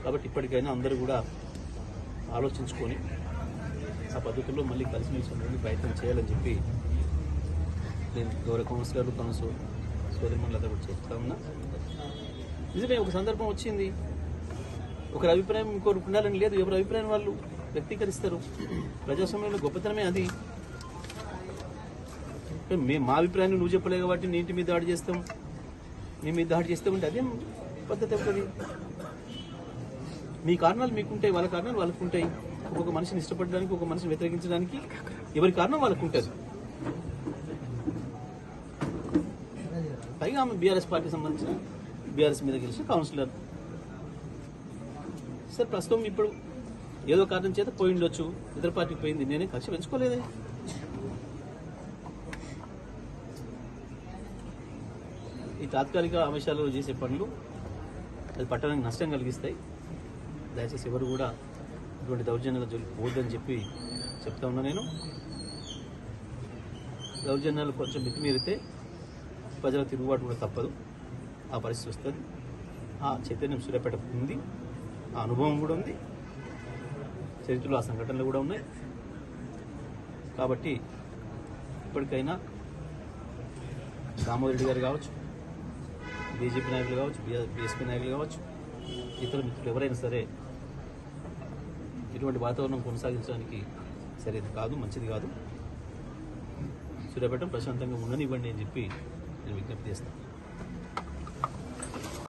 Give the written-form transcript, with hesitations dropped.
కాబట్టి ఇప్పటికైనా అందరూ కూడా ఆలోచించుకొని ఆ పద్ధతుల్లో మళ్ళీ కలిసిమెలిసి ఉండడానికి ప్రయత్నం చేయాలని చెప్పి నేను గౌరవ కౌన్సిలర్లు సోదరిమణులందరూ కూడా చెప్తా ఉన్నా. నిజమే ఒక సందర్భం వచ్చింది, ఒకరి అభిప్రాయం ఇంకొకరికి ఉండాలని లేదు, ఎవరి అభిప్రాయం వాళ్ళు వ్యక్తీకరిస్తారు. ప్రజాస్వామ్యంలో గొప్పతనమే అది. మేము మా అభిప్రాయాన్ని నువ్వు చెప్పలేదు కాబట్టి నీ ఇంటి మీద దాడి చేస్తాం, మీ మీద దాడి చేస్తామంటే అదేం పద్ధతి అవుతుంది? మీ కారణాలు మీకుంటాయి, వాళ్ళ కారణాలు వాళ్ళకు ఉంటాయి. ఒక్కొక్క మనిషిని ఇష్టపడడానికి, ఒక మనిషిని వ్యతిరేకించడానికి ఎవరి కారణం వాళ్ళకు ఉంటుంది. పైగా ఆమె బీఆర్ఎస్ పార్టీకి సంబంధించిన బీఆర్ఎస్ మీద గెలిచిన కౌన్సిలర్. సార్ ప్రస్తుతం ఇప్పుడు ఏదో కారణం చేత పోయి ఉండొచ్చు, ఇతర పార్టీకి పోయింది, నేనే కక్ష పెంచుకోలేదే. ఈ తాత్కాలిక అంశాలలో చేసే పనులు అది పట్టణానికి నష్టం కలిగిస్తాయి. దయచేసి ఎవరు కూడా ఇటువంటి దౌర్జన్యాల జోలికి పోవద్దని చెప్పి చెప్తా ఉన్నా. నేను దౌర్జన్యాలు కొంచెం మితిమీరితే ప్రజల తిరుగుబాటు కూడా తప్పదు, ఆ పరిస్థితి వస్తుంది. ఆ చైతన్యం సూర్యాపేట ఉంది, ఆ అనుభవం కూడా ఉంది, చరిత్రలో ఆ సంఘటనలు కూడా ఉన్నాయి. కాబట్టి ఇప్పటికైనా దామోదరెడ్డి గారు కావచ్చు, బీజేపీ నాయకులు కావచ్చు, బీఎస్పీ నాయకులు కావచ్చు, ఇతర మిత్రులు ఎవరైనా సరే ఇటువంటి వాతావరణం కొనసాగించడానికి సరైనది కాదు, మంచిది కాదు. సూర్యాపేట ప్రశాంతంగా ఉండనివ్వండి అని చెప్పి నేను విజ్ఞప్తి చేస్తాను.